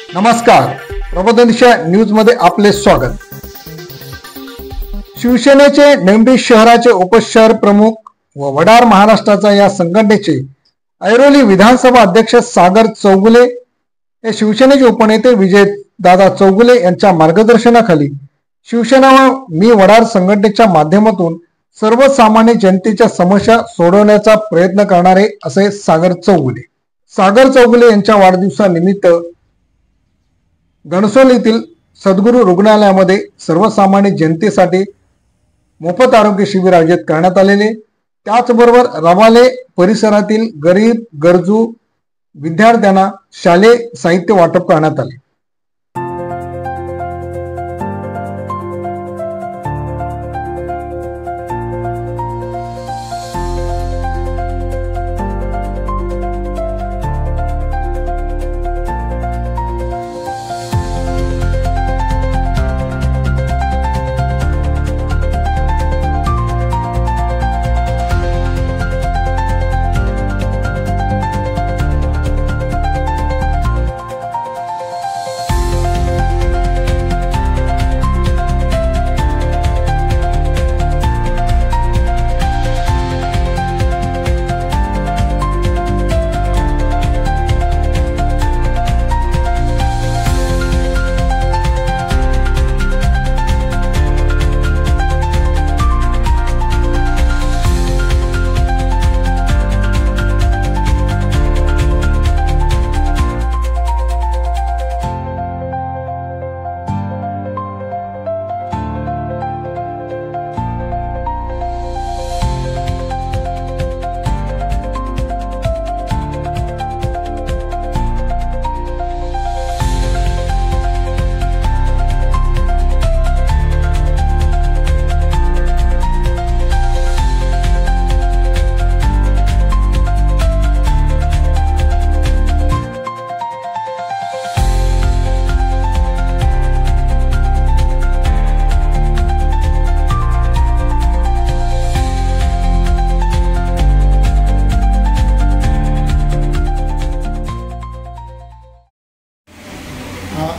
नमस्कार, प्रबोधनदिशा न्यूज मध्ये आपले स्वागत। शिवसेनेचे नेमडी शहराचे उपशहर प्रमुख व वडार महाराष्ट्राचा या संघटनेचे ऐरोली विधानसभा अध्यक्ष सागर चौगुले हे शिवसेनेचे उपनेते विजय दादा चौगुले यांच्या मार्गदर्शनाखाली शिवसेना व मी वडार संघटनेच्या माध्यमातून सर्वसामान्य जनतेच्या समस्या सोडवण्याचा प्रयत्न करणारे असे सागर चौगुले यांच्या वाढदिवसानिमित्त गणसोल येथील सद्गुरू रुग्णालयामध्ये सर्वसामान्य जनतेसाठी मोफत आरोग्य शिबिर आयोजित करण्यात आलेले, त्याचबरोबर रबाले परिसरातील गरीब गरजू विद्यार्थ्यांना शालेय साहित्य वाटप करण्यात आले।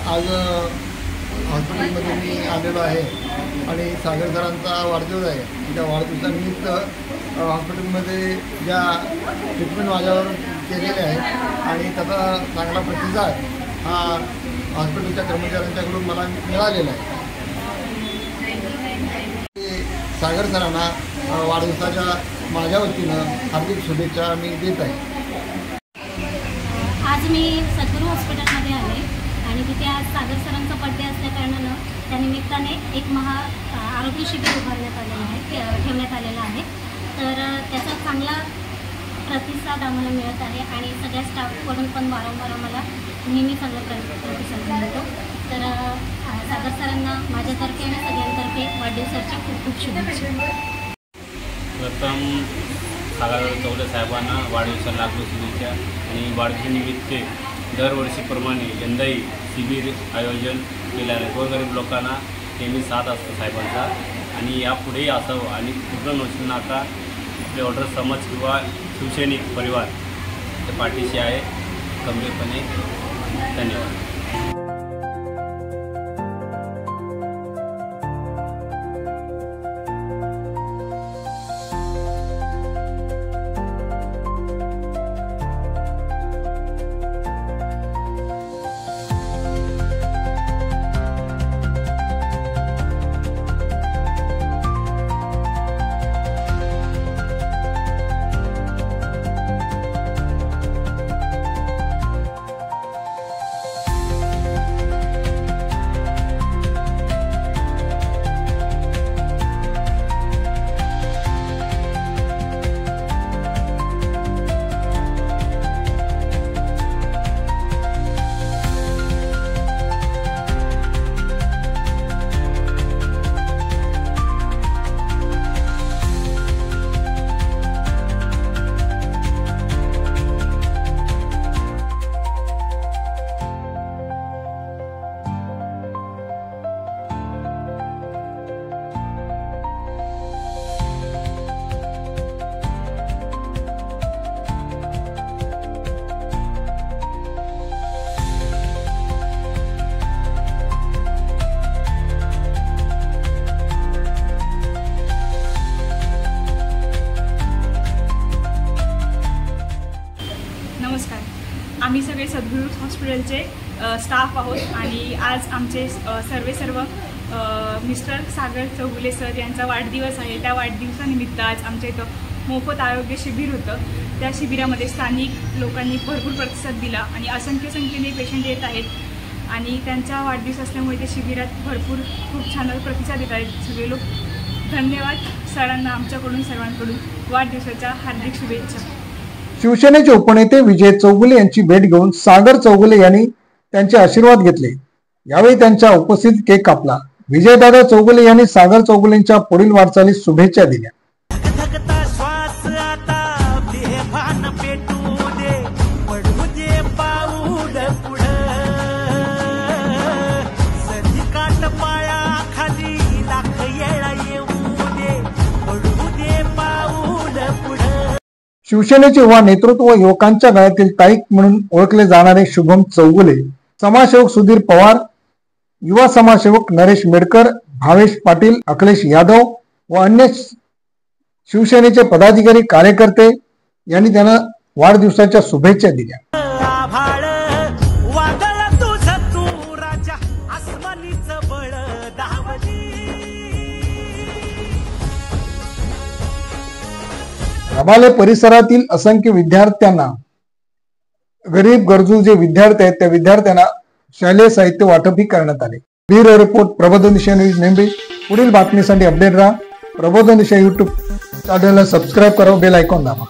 आज हॉस्पिटलमध्ये मी आलेलो आहे आणि सागर सरांचा वाढदिवस आहे। त्या वाढदिवसानिमित्त हॉस्पिटलमध्ये ज्या ट्रीटमेंट माझ्यावर केलेले आहे आणि त्याचा चांगला प्रतिसाद हा हॉस्पिटलच्या कर्मचाऱ्यांच्याकडून मला मिळालेला आहे। सागर सरांना वाढदिवसाच्या माझ्या वतीनं हार्दिक शुभेच्छा मी देत आहे। आज मी सद्गुरू हॉस्पिटलमध्ये आले आणि तिथे आज सागर सरांचा बड्डे असल्याकारणानं त्यानिमित्ताने एक आरोग्य शिबिर ठेवण्यात आलेलं आहे। तर त्याचा चांगला प्रतिसाद आम्हाला मिळत आहे आणि सगळ्या स्टाफकडून पण वारंवार आम्हाला नेहमी चांगला प्रतिसाद मिळतो। तर सागर सरांना माझ्यातर्फे आणि सगळ्यांतर्फे वाढदिवसाच्या खूप खूप शुभेच्छा। प्रथम सागर चौगुले साहेबांना वाढदिवसाला लागलो शुभेच्छा आणि वाढदिवसानिमित्त दरवर्षीप्रमाणे यंदाही शिबिर आयोजन केले आहे। गोरगरीब लोकांना नेहमी साथ असतो साहेबांचा आणि यापुढेही असावं आणि पूर्ण नोंदणीनाका आपले ऑर्डर समाज किंवा शिवसैनिक परिवार त्या पाठीशी आहे गंभीरपणे। धन्यवाद। सद्गुरू हॉस्पिटलचे स्टाफ आहोत आणि आज आमचे सर्व मिस्टर सागर चौगुले सर यांचा वाढदिवस आहे. त्या वाढदिवसानिमित्त आज आमच्या इथं मोफत आरोग्य शिबिर होतं. त्या शिबिरामध्ये स्थानिक लोकांनी भरपूर प्रतिसाद दिला आणि असंख्य संख्येने पेशंट येत आहेत आणि त्यांचा वाढदिवस असल्यामुळे ते शिबिरात खूप छान प्रतिसाद देत आहेत सगळे लोक. धन्यवाद सरांना आमच्याकडून सर्वांकडून वाढदिवसाच्या हार्दिक शुभेच्छा. शिवसेनेचे उपनेते विजय चौगुले यांची भेट घेऊन सागर चौगुले यांनी त्यांचे आशीर्वाद घेतले. यावेळी त्यांच्या उपस्थित केक कापला. विजयदादा चौगुले यांनी सागर चौगुलेंच्या पुढील वाटचालीस शुभेच्छा दिल्या. शिवसेनेचे युवा नेतृत्व व युवकांच्या गळ्यातील ताईक म्हणून ओळखले जाणारे शुभम चौगुले, समाजसेवक सुधीर पवार, युवा समाजसेवक नरेश मेडकर, भावेश पाटील, अखिलेश यादव व अन्य शिवसेनेचे पदाधिकारी कार्यकर्ते यांनी त्यांना वाढदिवसाच्या शुभेच्छा दिल्या. रबाले परिसरातील असंख्य विद्यार्थ्यांना, गरीब गरजू जे विद्यार्थी आहेत त्या विद्यार्थ्यांना शालेय साहित्य वाटपही करण्यात आले. ब्युरो रिपोर्ट, प्रबोधन दिशा न्यूज नेमबे. पुढील बातमीसाठी अपडेट राहा. प्रबोधन दिशा YouTube चॅनलला सबस्क्राईब करा, बेल आयकॉन दाबा.